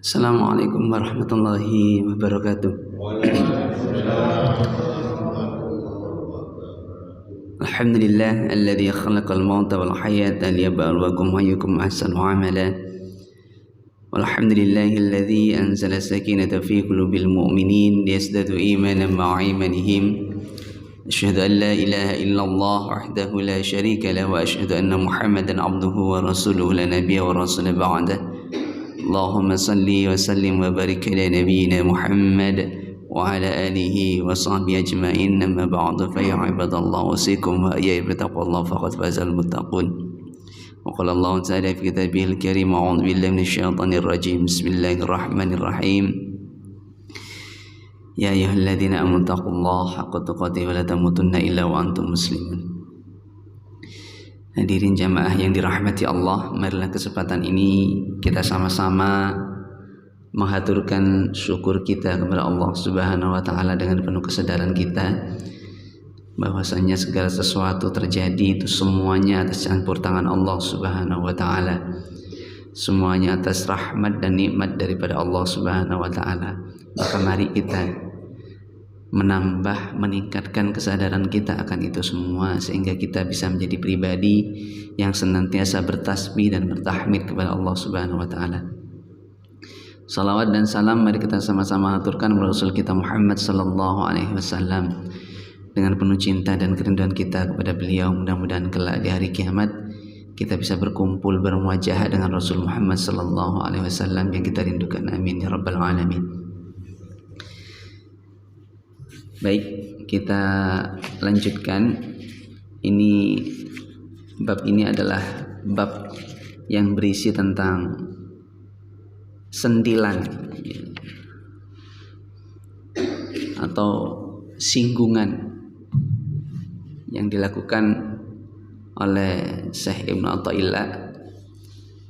Assalamualaikum warahmatullahi wabarakatuh. Alhamdulillah alladzi khalaqal mauta wal hayata liyabluwakum ayyukum ahsanu amala. Walhamdulillahi alladzi anzala sakinata fi qulubil mu'minin liyazdadu imanan ma'a imanihim. Asyhadu an la ilaha illallah wahdahu la syarika lahu wa asyhadu anna Muhammadan abduhu wa rasuluhu la nabiyya wa rasula ba'dah. Allahumma salli wa sallim wa barik ala nabiyyina Muhammad wa ala alihi wa sahbihi ajma'in, amma ba'du, fa ya ibadallah usikum wa ya ibadallah faqad fazal muttaqun. Wa qala Allah ta'ala fi kitabihil karim, a'udzu billahi minasyaitonir rajim, bismillahirrahmanirrahim. Ya ayyuhalladzina amanu taqullaha haqqa tuqatih wa la tamutunna illa wa antum muslimun. Hadirin jamaah yang dirahmati Allah, marilah kesempatan ini kita sama-sama menghaturkan syukur kita kepada Allah Subhanahu wa taala dengan penuh kesadaran kita bahwasanya segala sesuatu terjadi itu semuanya atas campur tangan Allah Subhanahu wa taala. Semuanya atas rahmat dan nikmat daripada Allah Subhanahu wa taala. Maka mari kita meningkatkan kesadaran kita akan itu semua sehingga kita bisa menjadi pribadi yang senantiasa bertasbih dan bertahmid kepada Allah Subhanahu wa taala. Salawat dan salam mari kita sama-sama aturkan kepada Rasul kita Muhammad sallallahu alaihi wasallam dengan penuh cinta dan kerinduan kita kepada beliau. Mudah-mudahan kelak di hari kiamat kita bisa berkumpul bermuajahah dengan Rasul Muhammad sallallahu alaihi wasallam yang kita rindukan. Amin ya rabbal alamin. Baik, kita lanjutkan. Bab ini adalah bab yang berisi tentang sentilan atau singgungan yang dilakukan oleh Syekh Ibnu Athaillah,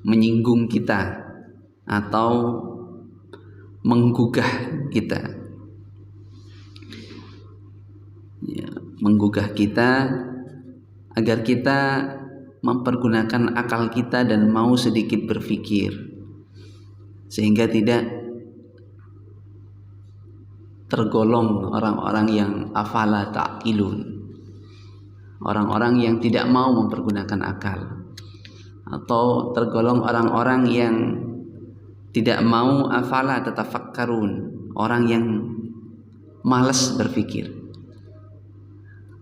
menyinggung kita atau menggugah kita. Menggugah kita agar kita mempergunakan akal kita dan mau sedikit berpikir sehingga tidak tergolong orang-orang yang afala ta'qilun, orang-orang yang tidak mau mempergunakan akal, atau tergolong orang-orang yang tidak mau afala tatafakkarun, orang yang malas berpikir.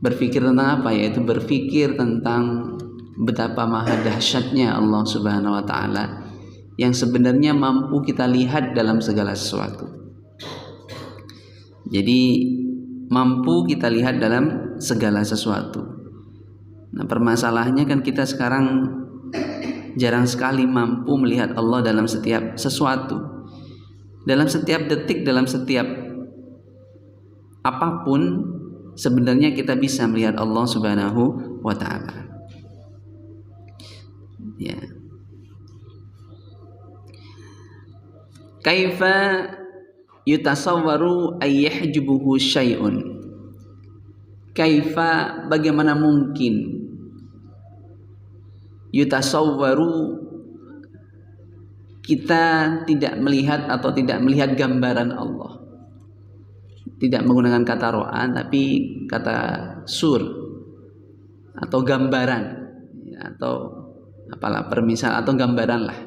Berpikir tentang apa? Yaitu berpikir tentang betapa maha dahsyatnya Allah Subhanahu wa taala yang sebenarnya mampu kita lihat dalam segala sesuatu. Jadi mampu kita lihat dalam segala sesuatu. Nah, permasalahannya kan kita sekarang jarang sekali mampu melihat Allah dalam setiap sesuatu. Dalam setiap detik, dalam setiap apapun sebenarnya kita bisa melihat Allah Subhanahu wa taala. Ya. Kaifa yutasawwaru ayyahjubuhu syai'un. Kaifa, bagaimana mungkin, yutasawwaru, kita tidak melihat atau tidak melihat gambaran Allah. Tidak menggunakan kata ro'an tapi kata sur atau gambaran atau apalah permisal atau gambaran lah,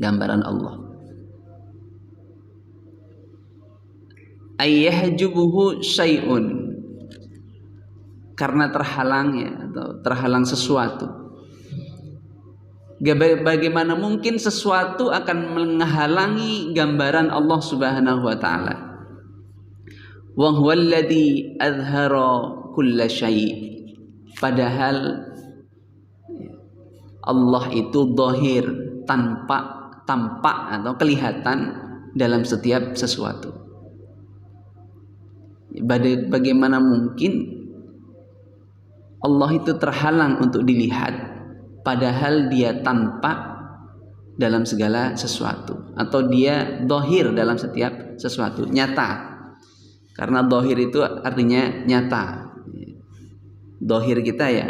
gambaran Allah. Ayyahjubuhu syai'un, karena terhalangnya atau terhalang sesuatu. Bagaimana mungkin sesuatu akan menghalangi gambaran Allah Subhanahu wa taala? Wa huwallazi azhara kulla syai'. Padahal Allah itu zahir, tampak atau kelihatan dalam setiap sesuatu. Bagaimana mungkin Allah itu terhalang untuk dilihat padahal dia tampak dalam segala sesuatu, atau dia zahir dalam setiap sesuatu, nyata. Karena zahir itu artinya nyata. Zahir kita ya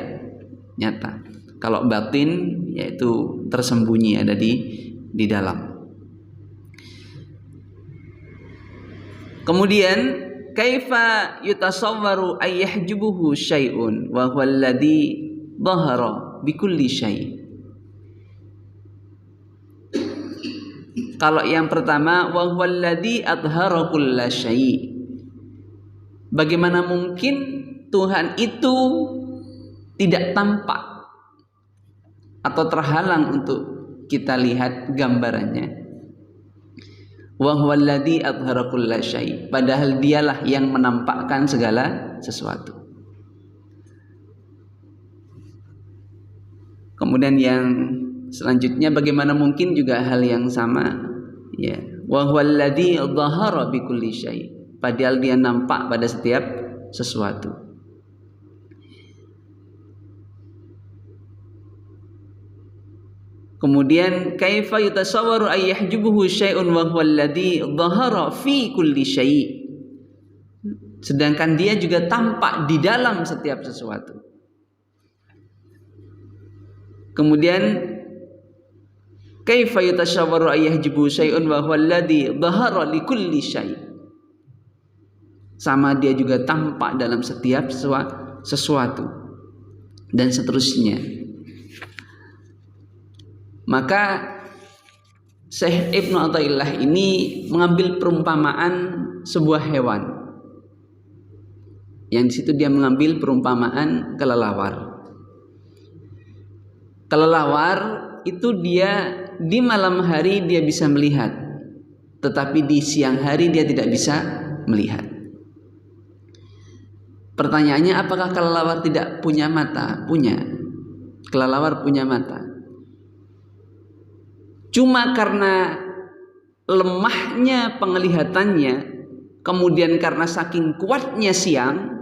nyata. Kalau batin yaitu tersembunyi, ada di dalam. Kemudian kaifa yutasawwaru ayyahjubuhu syai'un wa huwa alladhi dhahara bikulli syai'. Kalau yang pertama wa huwa alladhi adhara kulla syai'. Bagaimana mungkin Tuhan itu tidak tampak atau terhalang untuk kita lihat gambarannya. Wa huwa alladzi adhara kulla syai', padahal dialah yang menampakkan segala sesuatu. Kemudian yang selanjutnya bagaimana mungkin juga hal yang sama, ya. Wa huwa alladzi dhahara bi kulli syai', padahal dia nampak pada setiap sesuatu. Kemudian kaifa yutasawwaru ayyahjubuhu syai'un wa huwa alladzi dhahara fi kulli syai'. Sedangkan dia juga tampak di dalam setiap sesuatu. Kemudian kaifa yutasawwaru ayyahjubuhu syai'un wa huwa alladzi dhahara li kulli syai'. Sama dia juga tampak dalam setiap sesuatu dan seterusnya. Maka Syekh Ibnu Athaillah ini mengambil perumpamaan sebuah hewan. Yang di situ dia mengambil perumpamaan kelelawar. Kelelawar itu dia di malam hari dia bisa melihat, tetapi di siang hari dia tidak bisa melihat. Pertanyaannya, apakah kelelawar tidak punya mata? Punya. Kelelawar punya mata. Cuma karena lemahnya penglihatannya, kemudian karena saking kuatnya siang,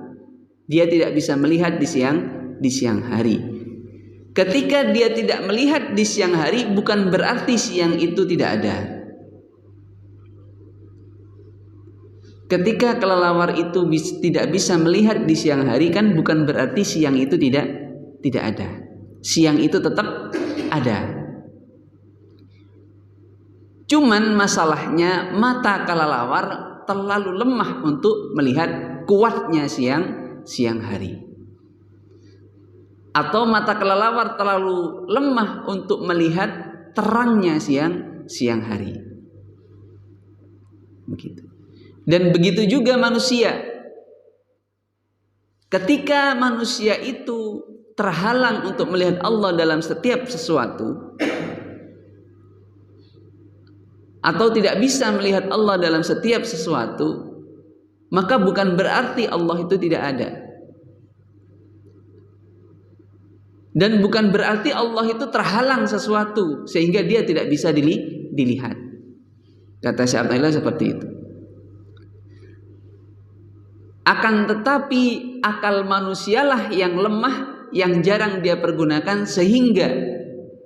dia tidak bisa melihat di siang hari. Ketika dia tidak melihat di siang hari, bukan berarti siang itu tidak ada. Ketika kelelawar itu tidak bisa melihat di siang hari, kan bukan berarti siang itu tidak ada. Siang itu tetap ada. Cuman masalahnya mata kelelawar terlalu lemah untuk melihat kuatnya siang hari. Atau mata kelelawar terlalu lemah untuk melihat terangnya siang hari. Begitu. Dan begitu juga manusia. Ketika manusia itu terhalang untuk melihat Allah dalam setiap sesuatu, atau tidak bisa melihat Allah dalam setiap sesuatu, maka bukan berarti Allah itu tidak ada. Dan bukan berarti Allah itu terhalang sesuatu sehingga dia tidak bisa dilihat. Kata Syekh Athaillah seperti itu. Akan tetapi akal manusialah yang lemah, yang jarang dia pergunakan, sehingga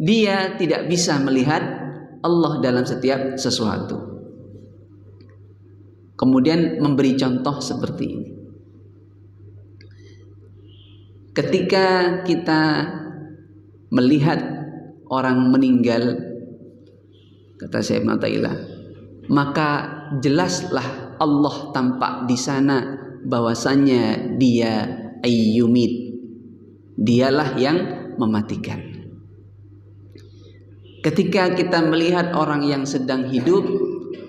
dia tidak bisa melihat Allah dalam setiap sesuatu. Kemudian memberi contoh seperti ini. Ketika kita melihat orang meninggal, kata Syekh Ibnu Athaillah, maka jelaslah Allah tampak di sana bahwasannya dia ayyumit, dialah yang mematikan. Ketika kita melihat orang yang sedang hidup,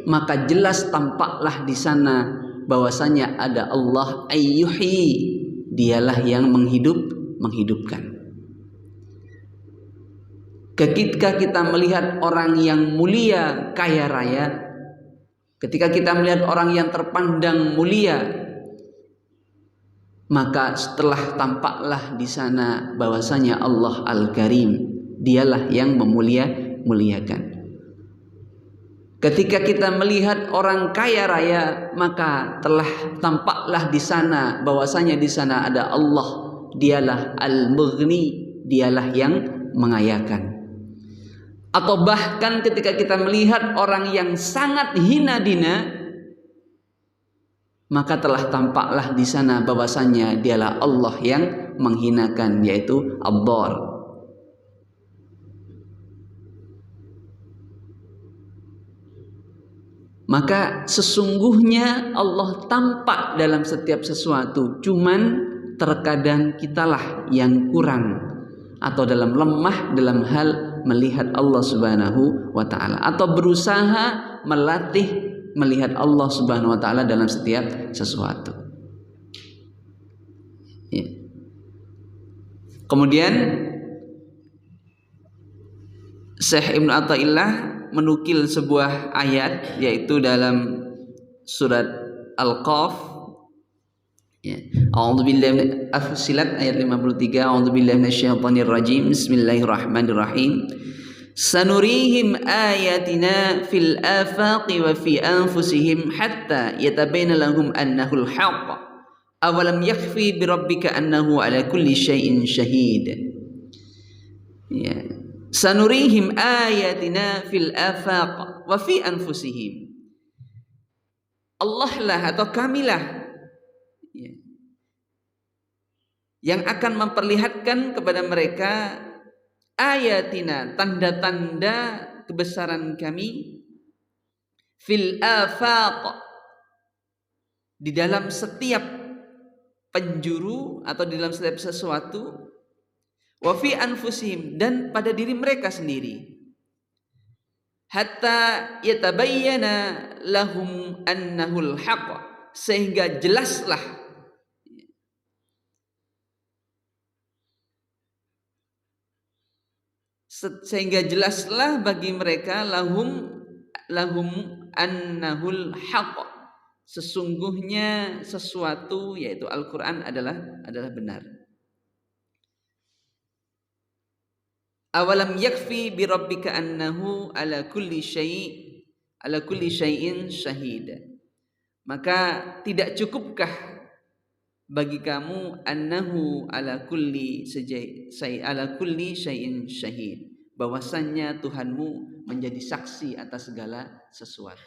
maka jelas tampaklah di sana bahwasanya ada Allah ayyuhi, dialah yang menghidupkan. Ketika kita melihat orang yang mulia, kaya raya, ketika kita melihat orang yang terpandang mulia, maka setelah tampaklah di sana bahwasanya Allah Al-Karim, dialah yang memuliakan. Ketika kita melihat orang kaya raya, maka telah tampaklah di sana bahwasanya di sana ada Allah, dialah Al-Mughni, dialah yang mengayakan. Atau bahkan ketika kita melihat orang yang sangat hina dina, maka telah tampaklah di sana bahwasanya dialah Allah yang menghinakan, yaitu Ad-Dar. Maka sesungguhnya Allah tampak dalam setiap sesuatu, cuman terkadang kitalah yang kurang atau dalam lemah dalam hal melihat Allah Subhanahu wa taala, atau berusaha melatih melihat Allah Subhanahu wa taala dalam setiap sesuatu. Ya. Kemudian Syekh Ibnu Athaillah menukil sebuah ayat, yaitu dalam surat Al-Qaf, ya. A'udzubillahi Fussilat ayat 53. A'udzubillahi minasyaitonir rajim. Bismillahirrahmanirrahim. Sanurihim ayatina fil afaqi wa fi anfusihim hatta yatabayyana lahum annahu al-haqq. Awalam yakfi bi rabbika annahu ala kulli syai'in syahid. Ya. Sanurihim ayatina fil afaq wa fi anfusihim. Allah lah atau kamilah, ya, yang akan memperlihatkan kepada mereka ayatina, tanda-tanda kebesaran kami, fil afaq, di dalam setiap penjuru atau di dalam setiap sesuatu, wa fi anfusihim, dan pada diri mereka sendiri, hatta yatabayyana lahum annahul haqq, sehingga jelaslah bagi mereka lahum annahul haqq, sesungguhnya sesuatu, yaitu Al-Qur'an adalah benar. Awalam yakfi bi rabbika annahu ala kulli syai'in syahid. Maka tidak cukupkah bagi kamu annahu ala kulli syai'in syahid, bahwasannya Tuhanmu menjadi saksi atas segala sesuatu.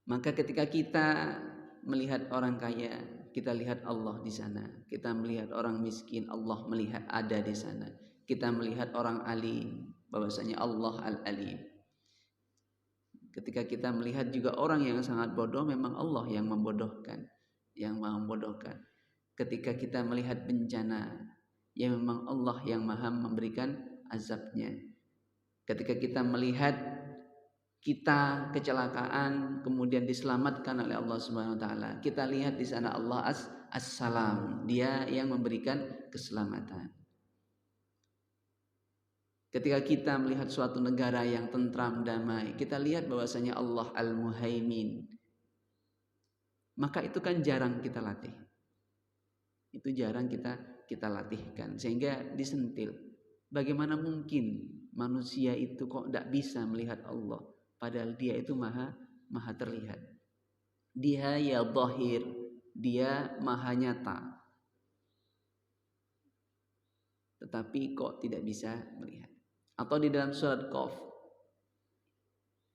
Maka ketika kita melihat orang kaya, kita lihat Allah di sana. Kita melihat orang miskin, Allah melihat ada di sana. Kita melihat orang alim, bahwasanya Allah Al-Alim. Ketika kita melihat juga orang yang sangat bodoh, memang Allah yang membodohkan, yang maha membodohkan. Ketika kita melihat bencana, ya memang Allah yang maha memberikan azabnya. Ketika kita melihat kita kecelakaan kemudian diselamatkan oleh Allah Subhanahu wa taala, kita lihat di sana Allah As-Salam, Dia yang memberikan keselamatan. Ketika kita melihat suatu negara yang tentram damai, kita lihat bahwasanya Allah Al-Muhaimin. Maka itu kan jarang kita latih. Itu jarang kita latihkan, sehingga disentil. Bagaimana mungkin manusia itu kok tidak bisa melihat Allah? Padahal Dia itu maha terlihat. Dia ya zahir, Dia maha nyata. Tetapi kok tidak bisa melihat. Atau di dalam surat Qaf,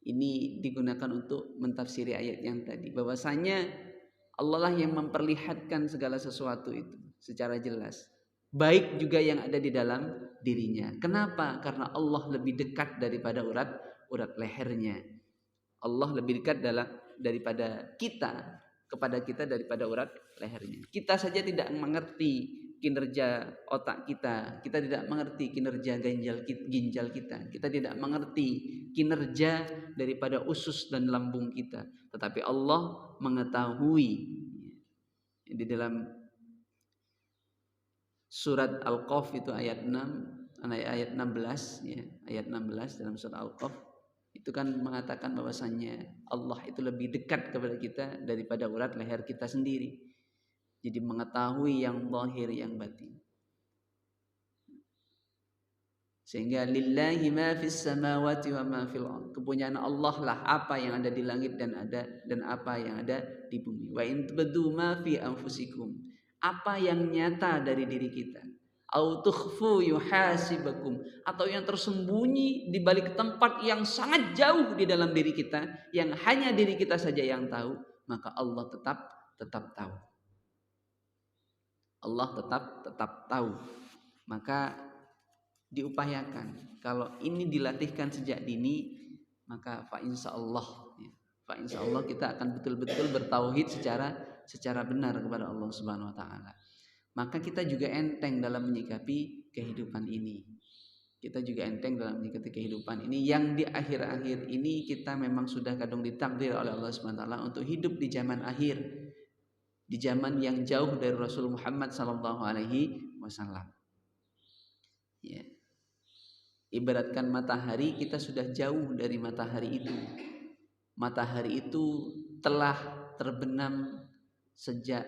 ini digunakan untuk mentafsiri ayat yang tadi, bahwasanya Allah lah yang memperlihatkan segala sesuatu itu secara jelas, baik juga yang ada di dalam dirinya. Kenapa? Karena Allah lebih dekat daripada urat lehernya. Allah lebih dekat daripada kita, kepada kita daripada urat lehernya. Kita saja tidak mengerti kinerja otak kita tidak mengerti kinerja ginjal kita tidak mengerti kinerja daripada usus dan lambung kita, tetapi Allah mengetahui. Di dalam surat Al-Qaf itu ayat 16, ya, ayat 16 dalam surat Al-Qaf itu kan mengatakan bahwasannya Allah itu lebih dekat kepada kita daripada urat leher kita sendiri. Jadi mengetahui yang zahir, yang batin. Sehingga lillahi ma fis samawati wa ma fil ardh. Kepunyaan Allah lah apa yang ada di langit dan apa yang ada di bumi. Wa in tubdu ma fi anfusikum. Apa yang nyata dari diri kita. Au tukhfu yuhasibakum, atau yang tersembunyi di balik tempat yang sangat jauh di dalam diri kita, yang hanya diri kita saja yang tahu, maka Allah tetap tahu. Allah tetap tahu. Maka diupayakan kalau ini dilatihkan sejak dini, maka fa insyaallah kita akan betul-betul bertauhid secara benar kepada Allah Subhanahu wa taala. Maka kita juga enteng dalam menyikapi kehidupan ini. Kita juga enteng dalam menyikapi kehidupan ini yang di akhir-akhir ini kita memang sudah kadung ditakdir oleh Allah Subhanahu wa taala untuk hidup di zaman akhir. Di zaman yang jauh dari Rasul Muhammad sallallahu alaihi wasallam. Ya. Ibaratkan matahari, kita sudah jauh dari matahari itu. Matahari itu telah terbenam sejak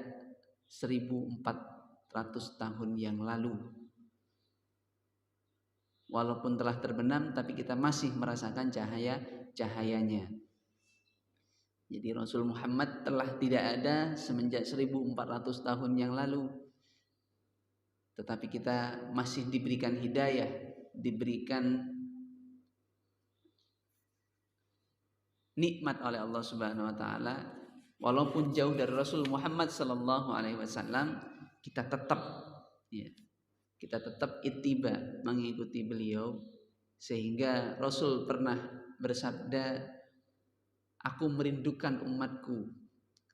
1400 tahun yang lalu. Walaupun telah terbenam, tapi kita masih merasakan cahayanya. Jadi Rasul Muhammad telah tidak ada semenjak 1400 tahun yang lalu. Tetapi kita masih diberikan hidayah, diberikan nikmat oleh Allah Subhanahu wa taala. Walaupun jauh dari Rasul Muhammad sallallahu alaihi wasallam, kita tetap ittiba, mengikuti beliau, sehingga Rasul pernah bersabda, aku merindukan umatku,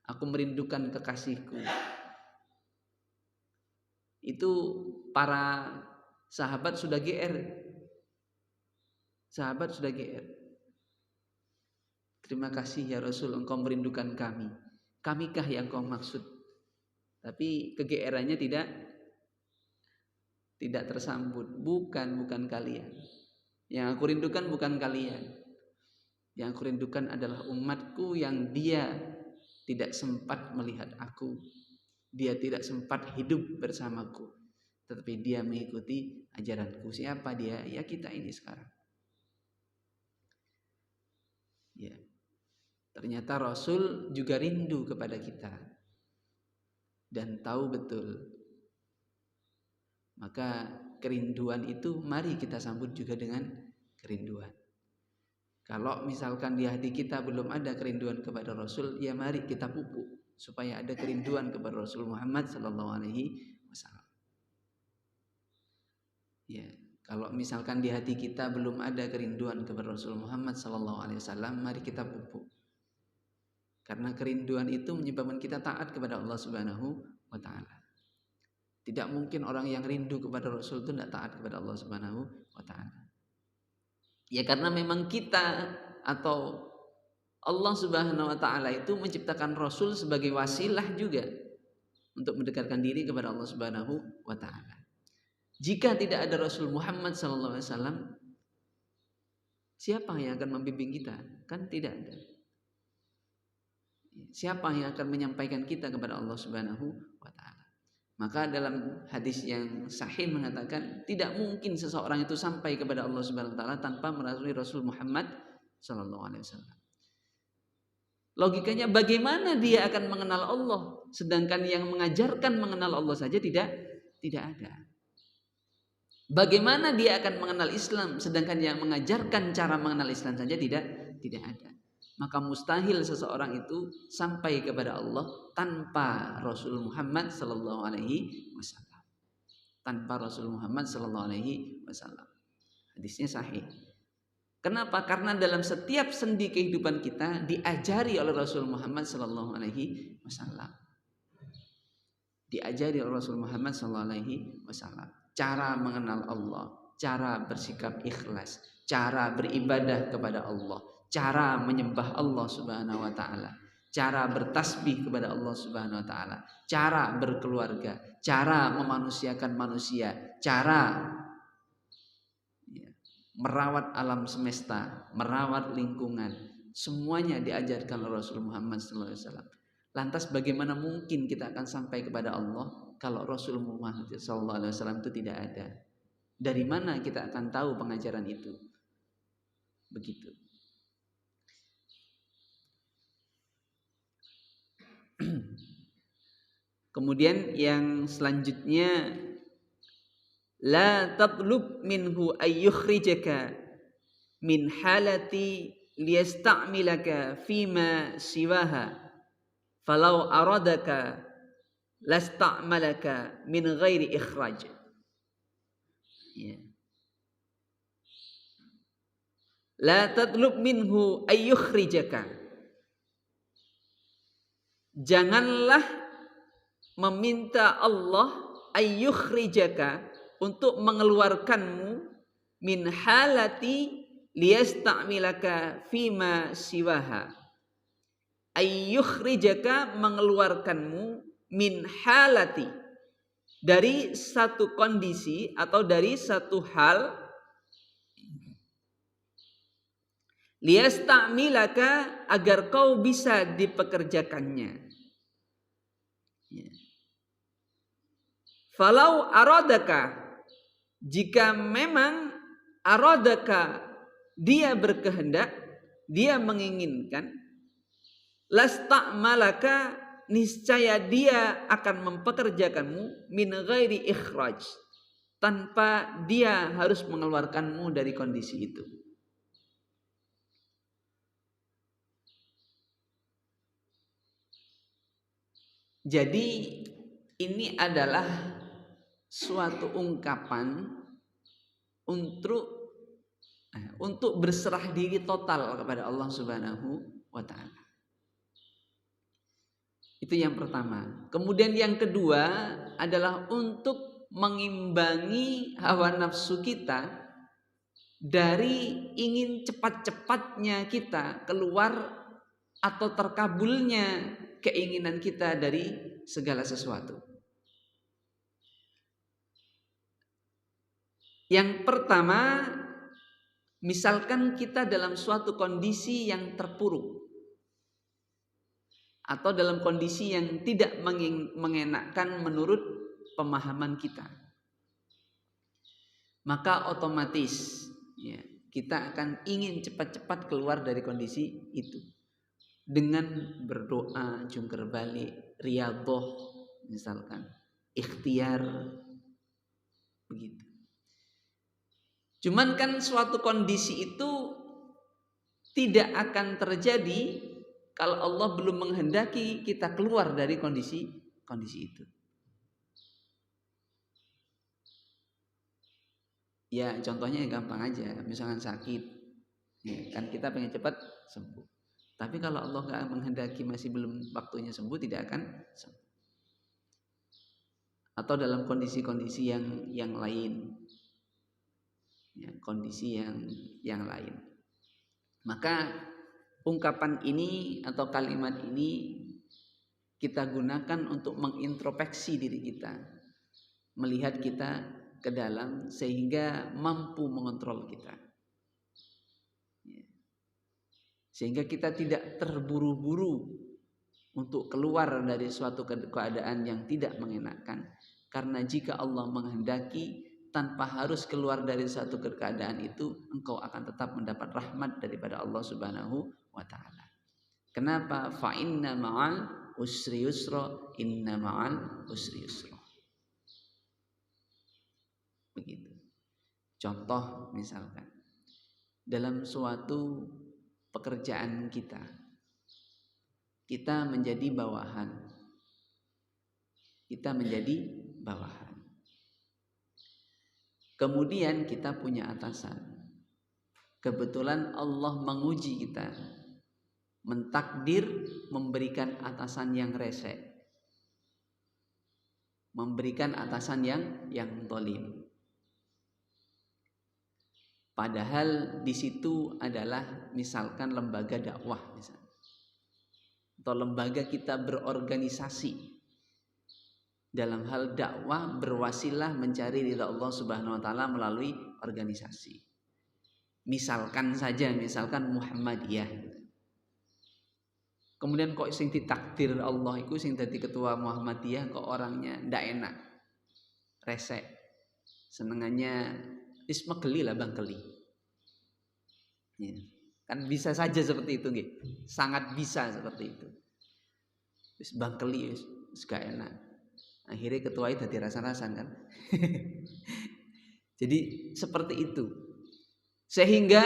aku merindukan kekasihku. Itu para sahabat sudah GR. Terima kasih ya Rasul, engkau merindukan kami. Kamikah yang kau maksud? Tapi kegeerannya tidak tersambut. Bukan kalian. Yang aku rindukan bukan kalian. Yang aku rindukan adalah umatku yang dia tidak sempat melihat aku. Dia tidak sempat hidup bersamaku. Tetapi dia mengikuti ajaranku. Siapa dia? Ya kita ini sekarang. Ya. Ternyata Rasul juga rindu kepada kita dan tahu betul. Maka kerinduan itu mari kita sambut juga dengan kerinduan. Kalau misalkan di hati kita belum ada kerinduan kepada Rasul, ya mari kita pupuk supaya ada kerinduan kepada Rasul Muhammad sallallahu alaihi wasallam. Ya, kalau misalkan di hati kita belum ada kerinduan kepada Rasul Muhammad sallallahu alaihi wasallam, mari kita pupuk. Karena kerinduan itu menyebabkan kita taat kepada Allah Subhanahu wa taala. Tidak mungkin orang yang rindu kepada Rasul itu tidak taat kepada Allah Subhanahu wa taala. Ya karena memang kita atau Allah Subhanahu wa taala itu menciptakan Rasul sebagai wasilah juga untuk mendekatkan diri kepada Allah Subhanahu wa taala. Jika tidak ada Rasul Muhammad sallallahu alaihi wasallam, siapa yang akan membimbing kita? Kan tidak ada. Siapa yang akan menyampaikan kita kepada Allah Subhanahu wa taala? Maka dalam hadis yang sahih mengatakan tidak mungkin seseorang itu sampai kepada Allah Subhanahu wa taala tanpa melalui Rasul Muhammad sallallahu alaihi wasallam. Logikanya bagaimana dia akan mengenal Allah sedangkan yang mengajarkan mengenal Allah saja tidak ada. Bagaimana dia akan mengenal Islam sedangkan yang mengajarkan cara mengenal Islam saja tidak ada. Maka mustahil seseorang itu sampai kepada Allah tanpa Rasul Muhammad sallallahu alaihi wasallam. Tanpa Rasul Muhammad sallallahu alaihi wasallam. Hadisnya sahih. Kenapa? Karena dalam setiap sendi kehidupan kita diajari oleh Rasul Muhammad sallallahu alaihi wasallam. Diajari oleh Rasul Muhammad sallallahu alaihi wasallam cara mengenal Allah, cara bersikap ikhlas, cara beribadah kepada Allah, cara menyembah Allah Subhanahu wa taala, cara bertasbih kepada Allah Subhanahu wa taala, cara berkeluarga, cara memanusiakan manusia, cara merawat alam semesta, merawat lingkungan, semuanya diajarkan oleh Rasul Muhammad SAW. Lantas bagaimana mungkin kita akan sampai kepada Allah kalau Rasul Muhammad SAW itu tidak ada? Dari mana kita akan tahu pengajaran itu? Begitu. Kemudian yang selanjutnya, la tatlub minhu ayyukhrijaka min halati liyasta'milaka fima siwaha falau aradaka lasta'malaka min ghairi ikhraj. Ya. La tatlub minhu ayyukhrijaka. Janganlah meminta Allah ayyukhrijaka, untuk mengeluarkanmu, min halati liyasta'milaka fima siwaha. Ayyukhrijaka, mengeluarkanmu, min halati, dari satu kondisi atau dari satu hal, liyasta'milaka, agar kau bisa dipekerjakannya. Falau aradaka, jika memang aradaka, dia berkehendak, dia menginginkan, lasta'malaka, niscaya dia akan mempekerjakanmu, min ghairi ikhraj, tanpa dia harus mengeluarkanmu dari kondisi itu. Jadi ini adalah suatu ungkapan untuk berserah diri total kepada Allah Subhanahu wa ta'ala. Itu yang pertama. Kemudian yang kedua adalah untuk mengimbangi hawa nafsu kita dari ingin cepat-cepatnya kita keluar atau terkabulnya keinginan kita dari segala sesuatu. Yang pertama, misalkan kita dalam suatu kondisi yang terpuruk atau dalam kondisi yang tidak mengenakkan menurut pemahaman kita, maka otomatis kita akan ingin cepat-cepat keluar dari kondisi itu dengan berdoa, jungkir balik, riyadhah, misalkan ikhtiar, begitu. Cuman kan suatu kondisi itu tidak akan terjadi kalau Allah belum menghendaki kita keluar dari kondisi itu. Ya contohnya gampang aja, misalkan sakit, kan kita pengen cepat sembuh. Tapi kalau Allah nggak menghendaki masih belum waktunya sembuh, tidak akan sembuh. Atau dalam kondisi-kondisi yang lain, kondisi yang lain. Maka ungkapan ini atau kalimat ini kita gunakan untuk mengintrospeksi diri kita, melihat kita ke dalam sehingga mampu mengontrol kita. Sehingga kita tidak terburu-buru untuk keluar dari suatu keadaan yang tidak mengenakan. Karena jika Allah menghendaki, tanpa harus keluar dari suatu keadaan itu, engkau akan tetap mendapat rahmat daripada Allah Subhanahu wa ta'ala. Kenapa? Fa inna ma'al usri yusra, inna ma'al usri yusra. Begitu. Contoh misalkan, dalam suatu pekerjaan kita menjadi bawahan. Kemudian kita punya atasan. Kebetulan Allah menguji kita, mentakdir memberikan atasan yang resek, memberikan atasan yang zalim. Padahal di situ adalah misalkan lembaga dakwah misalnya, atau lembaga kita berorganisasi dalam hal dakwah, berwasilah mencari ridha Allah Subhanahu wa ta'ala melalui organisasi. Misalkan Muhammadiyah. Kemudian kok sing ditakdir Allah iku sing dadi ketua Muhammadiyah kok orangnya ndak enak, resek, senengannya ismegeli lah bangkeli. Ya. Kan bisa saja seperti itu nggih. Sangat bisa seperti itu. Wis bangkeli wis gak enak. Akhirnya ketua itu dadi rasa-rasan kan. Jadi seperti itu. Sehingga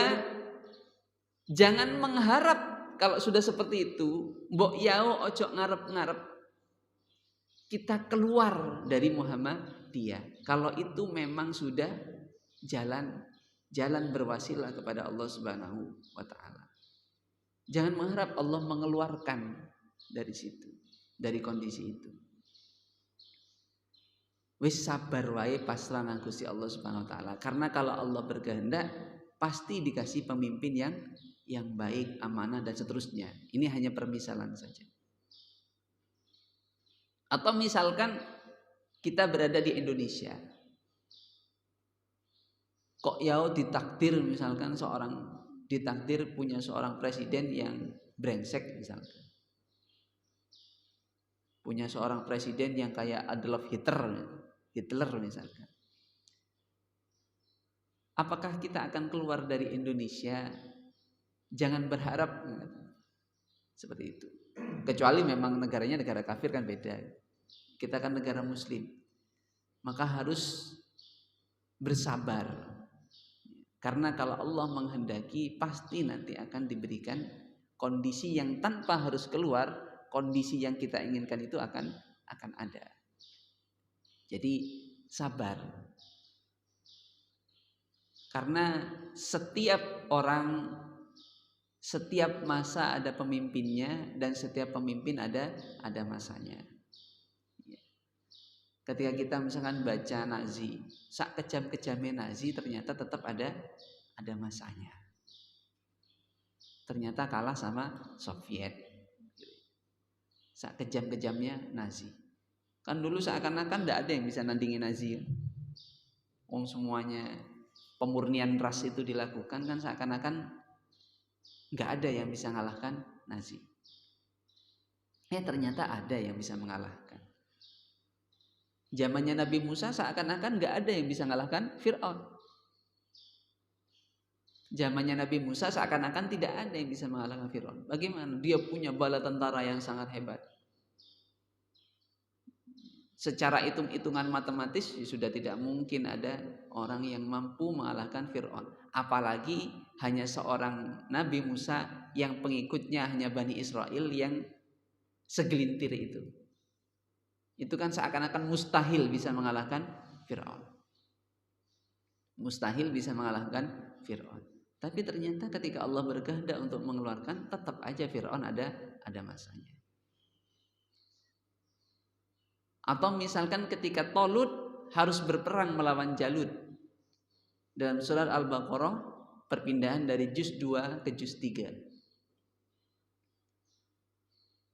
jangan mengharap kalau sudah seperti itu, mbok yao ojo ngarep-ngarep kita keluar dari Muhammadiyah. Kalau itu memang sudah jalan jalan berwasilah kepada Allah Subhanahu wa taala. Jangan mengharap Allah mengeluarkan dari situ, dari kondisi itu. Wis sabar wae pasrah nang Gusti Allah Subhanahu wa taala. Karena kalau Allah berkehendak pasti dikasih pemimpin yang baik, amanah dan seterusnya. Ini hanya permisalan saja. Atau misalkan kita berada di Indonesia. Kok yau ditakdir misalkan ditakdir punya seorang presiden yang brengsek misalkan. Punya seorang presiden yang kayak Adolf Hitler misalkan. Apakah kita akan keluar dari Indonesia? Jangan berharap seperti itu. Kecuali memang negaranya negara kafir kan beda. Kita kan negara muslim. Maka harus bersabar. Karena kalau Allah menghendaki pasti nanti akan diberikan kondisi yang tanpa harus keluar, kondisi yang kita inginkan itu akan ada. Jadi sabar. Karena setiap orang, setiap masa ada pemimpinnya dan setiap pemimpin ada masanya. Ketika kita misalkan baca Nazi, sak kejam-kejamnya Nazi ternyata tetap ada masanya. Ternyata kalah sama Soviet. Sak kejam-kejamnya Nazi. Kan dulu seakan-akan tidak ada yang bisa nandingin Nazi. Semuanya pemurnian ras itu dilakukan, kan seakan-akan nggak ada yang bisa mengalahkan Nazi. Ternyata ada yang bisa mengalahkan. Zamannya Nabi Musa seakan-akan nggak ada yang bisa mengalahkan Fir'aun. Zamannya Nabi Musa seakan-akan tidak ada yang bisa mengalahkan Fir'aun. Bagaimana? Dia punya bala tentara yang sangat hebat. Secara hitung-hitungan matematis sudah tidak mungkin ada orang yang mampu mengalahkan Fir'aun. Apalagi hanya seorang Nabi Musa yang pengikutnya hanya Bani Israel yang segelintir itu. Itu kan seakan-akan mustahil bisa mengalahkan Fir'aun. Mustahil bisa mengalahkan Fir'aun. Tapi ternyata ketika Allah berkehendak untuk mengeluarkan, tetap aja Fir'aun ada masanya. Atau misalkan ketika Tolut harus berperang melawan Jalut. Dalam surat Al-Baqarah, perpindahan dari juz 2 ke juz 3.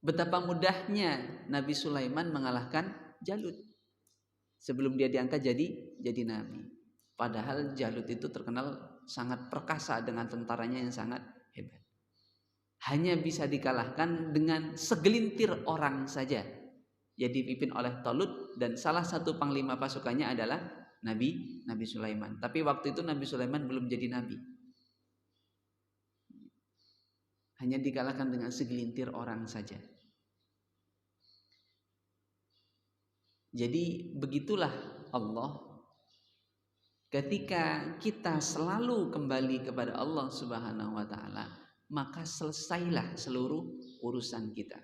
Betapa mudahnya Nabi Sulaiman mengalahkan Jalut sebelum dia diangkat jadi nabi. Padahal Jalut itu terkenal sangat perkasa dengan tentaranya yang sangat hebat. Hanya bisa dikalahkan dengan segelintir orang saja. Yang dipimpin oleh Tolut dan salah satu panglima pasukannya adalah Nabi Sulaiman. Tapi waktu itu Nabi Sulaiman belum jadi nabi. Hanya dikalahkan dengan segelintir orang saja. Jadi begitulah Allah. Ketika kita selalu kembali kepada Allah Subhanahu wa taala, maka selesailah seluruh urusan kita.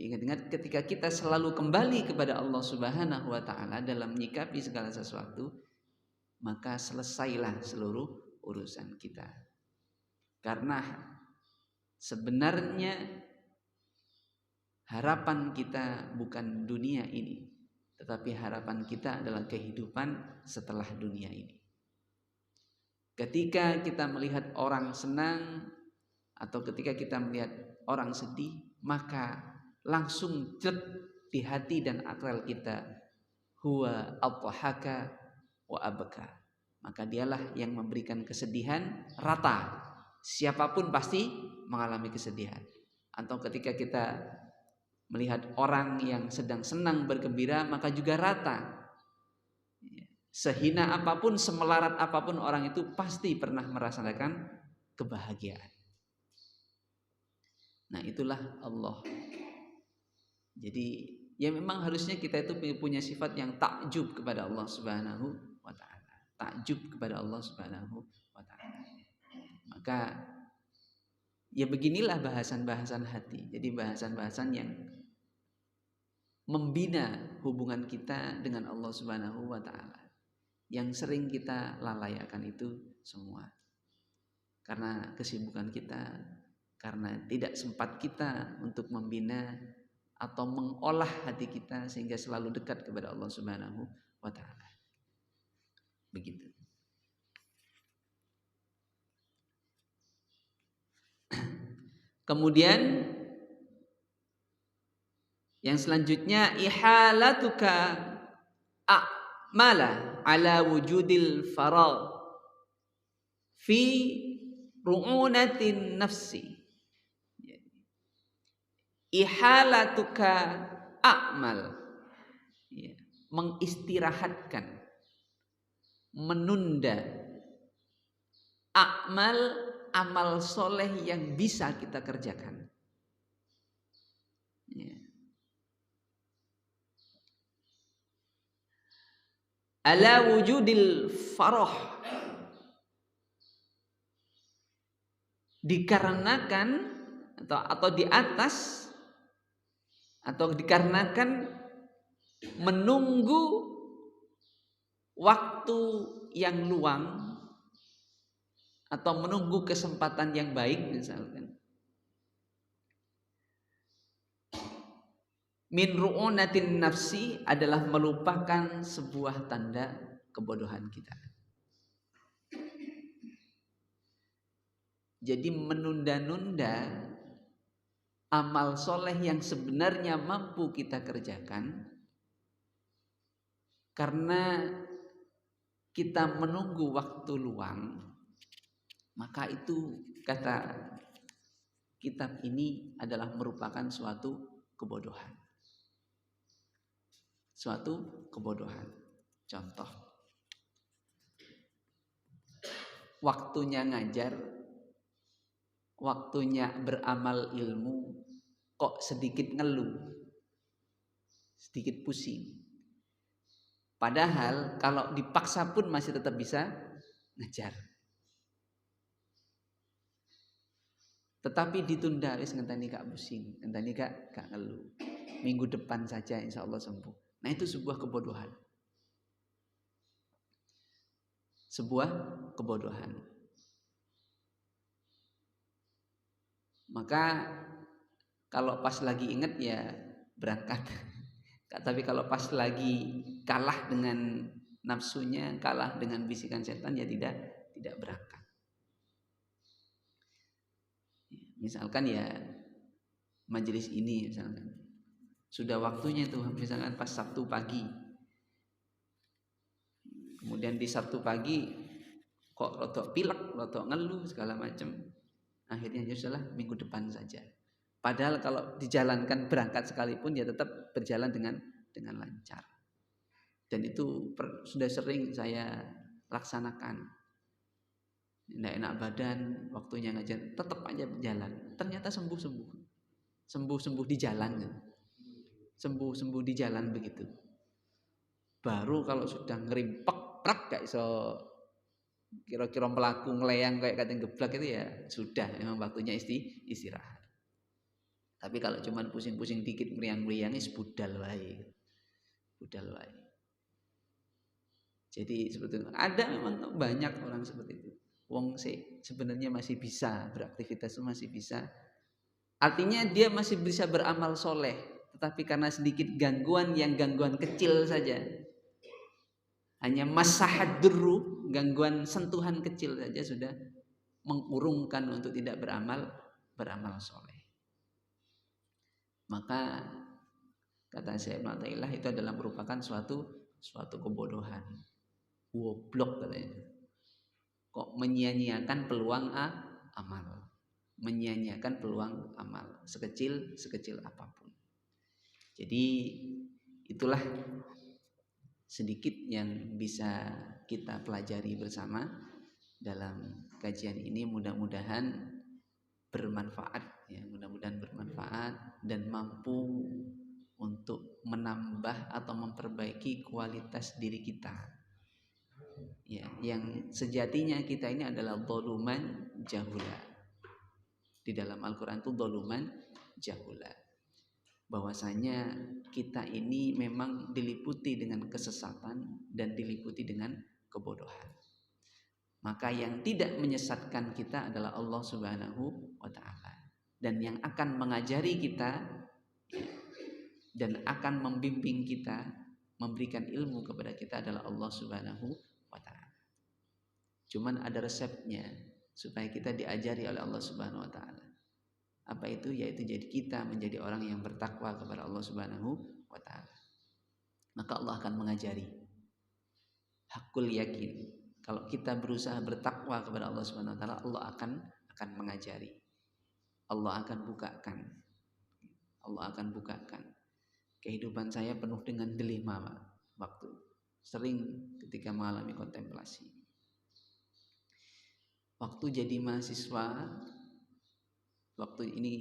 Ingat-ingat ketika kita selalu kembali kepada Allah Subhanahu wa taala dalam menyikapi segala sesuatu, maka selesailah seluruh urusan kita. Karena sebenarnya harapan kita bukan dunia ini, tetapi harapan kita adalah kehidupan setelah dunia ini. Ketika kita melihat orang senang atau ketika kita melihat orang sedih, maka langsung cet di hati dan akal kita, huwa adhaka wa abka. Maka dialah yang memberikan kesedihan rata. Siapapun pasti mengalami kesedihan. Atau ketika kita melihat orang yang sedang senang bergembira, maka juga rata. Sehina apapun, semelarat apapun orang itu pasti pernah merasakan kebahagiaan. Nah, itulah Allah. Jadi ya memang harusnya kita itu punya sifat yang takjub kepada Allah Subhanahu wa taala. Takjub kepada Allah Subhanahu wa taala. Maka ya beginilah bahasan-bahasan hati. Jadi bahasan-bahasan yang membina hubungan kita dengan Allah Subhanahu wa taala. yang sering kita lalaikan itu semua. Karena kesibukan kita, karena tidak sempat kita untuk membina atau mengolah hati kita sehingga selalu dekat kepada Allah Subhanahu wa taala. Begitu. Kemudian yang selanjutnya ihalatuka a'mala ala wujudil faragh fi ru'unatin nafsi. Ihalatuka a'mal, mengistirahatkan, menunda amal soleh yang bisa kita kerjakan. Ala wujudil farah, dikarenakan atau di atas atau dikarenakan menunggu waktu yang luang atau menunggu kesempatan yang baik misalkan. Min ru'unatin nafsi adalah melupakan sebuah tanda kebodohan kita. Jadi menunda-nunda amal soleh yang sebenarnya mampu kita kerjakan karena kita menunggu waktu luang, maka itu kata kitab ini adalah merupakan suatu kebodohan. Suatu kebodohan. Contoh, waktunya ngajar, waktunya beramal ilmu, kok sedikit ngeluh, sedikit pusing. Padahal kalau dipaksa pun masih tetap bisa ngajar. Tetapi ditunda, wis ngenteni gak pusing, ngenteni gak ngeluh. Minggu depan saja insya Allah sembuh. Nah itu sebuah kebodohan. Sebuah kebodohan. Maka kalau pas lagi ingat ya berangkat. Tapi kalau pas lagi kalah dengan nafsunya, kalah dengan bisikan setan ya tidak berangkat. Misalkan ya majelis ini misalkan sudah waktunya tuh misalkan pas Sabtu pagi. Kemudian di Sabtu pagi kok rotok pilek, rotok ngeluh segala macam. Akhirnya ya sudahlah minggu depan saja. Padahal kalau dijalankan berangkat sekalipun ya tetap berjalan dengan lancar. Dan itu sudah sering saya laksanakan. Tidak enak badan, waktunya ngajar, tetap aja berjalan. Ternyata sembuh di jalan. Sembuh di jalan begitu. Baru kalau sudah ngerimpek prak gak iso kira-kira pelaku ngeleyang kayak kating geblak itu ya sudah memang waktunya istirahat. Tapi kalau cuman pusing-pusing dikit meriang-meriang is budal wae. Jadi sebetulnya ada memang banyak orang seperti itu. Wong sebenarnya masih bisa beraktivitas, masih bisa. Artinya dia masih bisa beramal soleh, tetapi karena sedikit gangguan kecil saja, hanya masahat durru, gangguan sentuhan kecil saja sudah mengurungkan untuk tidak beramal soleh. Maka kata Syekh Ibnu Athaillah itu adalah merupakan suatu kebodohan. Goblok katanya. Kok menyia-nyiakan peluang amal. Menyia-nyiakan peluang amal sekecil apapun. Jadi itulah sedikit yang bisa kita pelajari bersama dalam kajian ini. Mudah-mudahan bermanfaat ya, mudah-mudahan bermanfaat dan mampu untuk menambah atau memperbaiki kualitas diri kita. Ya, yang sejatinya kita ini adalah dhuluman jahula. Di dalam Al-Quran itu dhuluman jahula. Bahwasanya kita ini memang diliputi dengan kesesatan dan diliputi dengan kebodohan. Maka yang tidak menyesatkan kita adalah Allah Subhanahu wa ta'ala. Dan yang akan mengajari kita dan akan membimbing kita, memberikan ilmu kepada kita adalah Allah Subhanahu wa ta'ala. Cuman ada resepnya supaya kita diajari oleh Allah Subhanahu wa ta'ala. Apa itu? Yaitu jadi kita menjadi orang yang bertakwa kepada Allah Subhanahu wa ta'ala. Maka Allah akan mengajari. Hakul yakin. Kalau kita berusaha bertakwa kepada Allah Subhanahu wa ta'ala, Allah akan mengajari. Allah akan bukakan. Allah akan bukakan. Kehidupan saya penuh dengan delima, Pak. Waktu sering ketika mengalami kontemplasi. Waktu jadi mahasiswa, waktu ini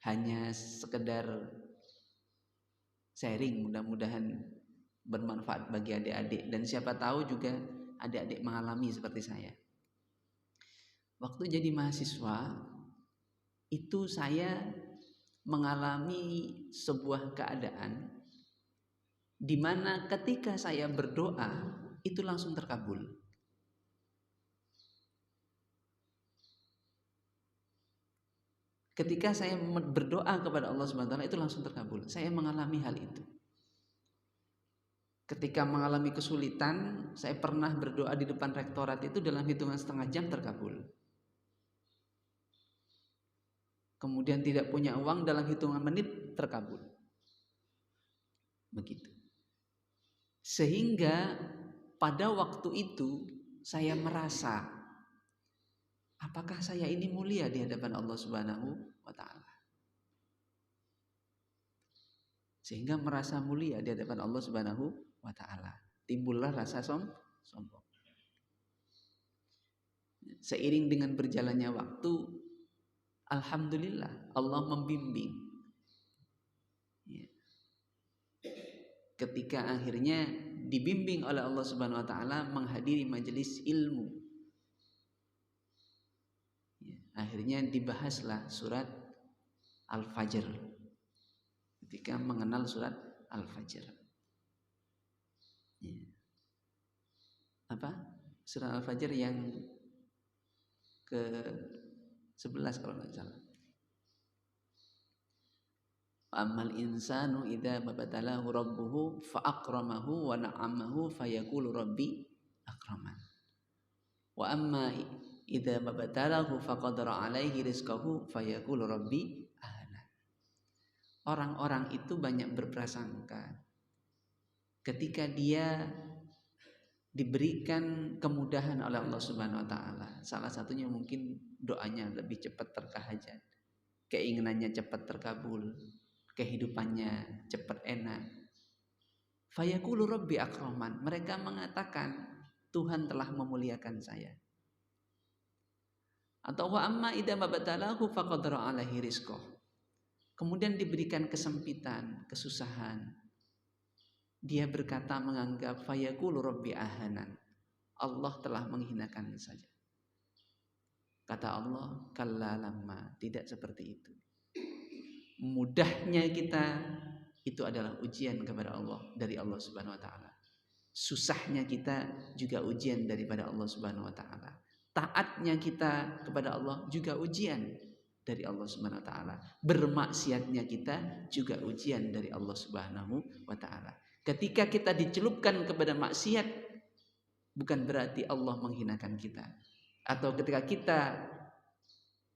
hanya sekedar sharing, mudah-mudahan bermanfaat bagi adik-adik, dan siapa tahu juga adik-adik mengalami seperti saya. Waktu jadi mahasiswa itu saya mengalami sebuah keadaan di mana ketika saya berdoa itu langsung terkabul. Ketika saya berdoa kepada Allah Subhanahu wa ta'ala itu langsung terkabul. Saya mengalami hal itu. Ketika mengalami kesulitan, saya pernah berdoa di depan rektorat itu dalam hitungan setengah jam terkabul. Kemudian tidak punya uang, dalam hitungan menit terkabul. Begitu. Sehingga pada waktu itu saya merasa, apakah saya ini mulia di hadapan Allah Subhanahu wa ta'ala? Sehingga merasa mulia di hadapan Allah Subhanahu wa ta'ala. Timbullah rasa sombong. Seiring dengan berjalannya waktu, alhamdulillah Allah membimbing. Ketika akhirnya dibimbing oleh Allah Subhanahu wa ta'ala menghadiri majelis ilmu, akhirnya dibahaslah surat Al-Fajr. Ketika mengenal surat Al-Fajr, surat Al-Fajr yang ke-11 kalau nggak salah. Amal insanu idza mabtalahu rabbuhu fa akramahu wa na'amahu fayaqulu rabbi akraman. Wa amma idza mabtalahu faqadara alaihi rizqahu fayaqulu rabbi ahana. Orang-orang itu banyak berprasangka ketika dia diberikan kemudahan oleh Allah Subhanahu wa ta'ala. Salah satunya mungkin doanya lebih cepat terkahajat, keinginannya cepat terkabul, kehidupannya cepat enak. Fayaqulu rabbi akraman. Mereka mengatakan Tuhan telah memuliakan saya. Atau wa amma idza mabtalahu faqadara alaihi rizqah. Kemudian diberikan kesempitan, kesusahan. Dia berkata menganggap fayaqulu rabbi ahanan. Allah telah menghinakan saja. Kata Allah, kalla lamma, tidak seperti itu. Mudahnya kita itu adalah ujian kepada Allah dari Allah Subhanahu wa ta'ala. Susahnya kita juga ujian daripada Allah Subhanahu wa ta'ala. Taatnya kita kepada Allah juga ujian dari Allah Subhanahu wa ta'ala. Bermaksiatnya kita juga ujian dari Allah Subhanahu wa ta'ala. Ketika kita dicelupkan kepada maksiat, bukan berarti Allah menghinakan kita. Atau ketika kita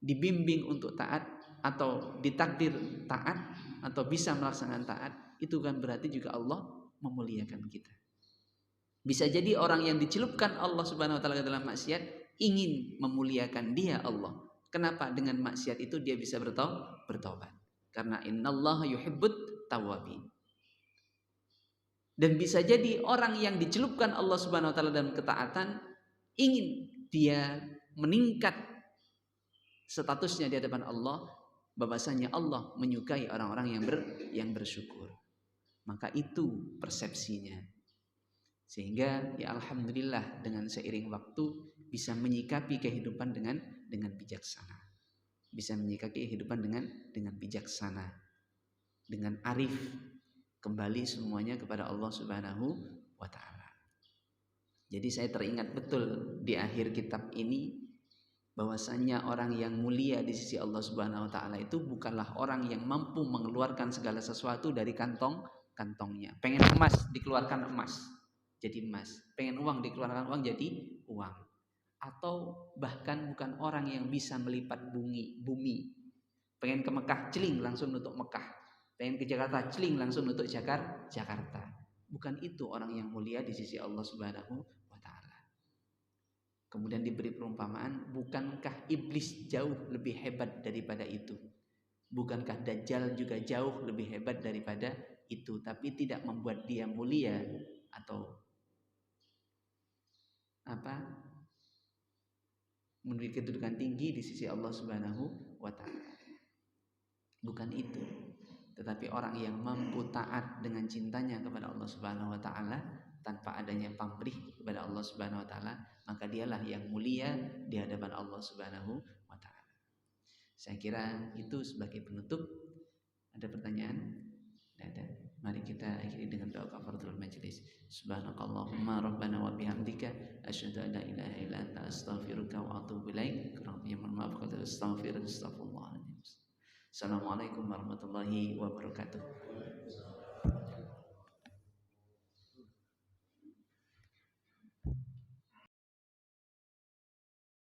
dibimbing untuk taat atau ditakdir taat atau bisa melaksanakan taat, itu kan berarti juga Allah memuliakan kita. Bisa jadi orang yang dicelupkan Allah Subhanahu wa ta'ala dalam maksiat ingin memuliakan dia Allah. Kenapa? Dengan maksiat itu dia bisa bertobat. Karena innallaha yuhibbut tawwabin. Dan bisa jadi orang yang dicelupkan Allah Subhanahu wa ta'ala dalam ketaatan ingin dia meningkat statusnya di hadapan Allah, bahwasanya Allah menyukai orang-orang yang bersyukur. Maka itu persepsinya. Sehingga ya alhamdulillah dengan seiring waktu bisa menyikapi kehidupan dengan bijaksana. Bisa menyikapi kehidupan dengan bijaksana. Dengan arif, kembali semuanya kepada Allah Subhanahu wa ta'ala. Jadi saya teringat betul di akhir kitab ini bahwasanya orang yang mulia di sisi Allah Subhanahu wa taala itu bukanlah orang yang mampu mengeluarkan segala sesuatu dari kantongnya. Pengen emas dikeluarkan emas jadi emas, pengen uang dikeluarkan uang jadi uang. Atau bahkan bukan orang yang bisa melipat bumi. Pengen ke Mekah celing langsung nutup Mekah. Pengen ke Jakarta celing langsung nutup Jakarta. Bukan itu orang yang mulia di sisi Allah Subhanahu wa taala. Kemudian diberi perumpamaan, bukankah iblis jauh lebih hebat daripada itu? Bukankah Dajjal juga jauh lebih hebat daripada itu, tapi tidak membuat dia mulia atau memiliki kedudukan tinggi di sisi Allah Subhanahu wa taala. Bukan itu. Tetapi orang yang mampu taat dengan cintanya kepada Allah Subhanahu wa taala tanpa adanya pamrih kepada Allah Subhanahu wa taala, maka dialah yang mulia di hadapan Allah Subhanahu wa taala. Saya kira itu sebagai penutup. Ada pertanyaan? Tidak ada. Mari kita akhiri dengan doa kafaratul majelis. Subhanakallahumma rabbana wa bihamdika asyhadu an la ilaha illa anta astaghfiruka wa atubu ilaik. Kurang lebih mohon maaf kalau astagfirullahaladzim. Assalamualaikum warahmatullahi wabarakatuh.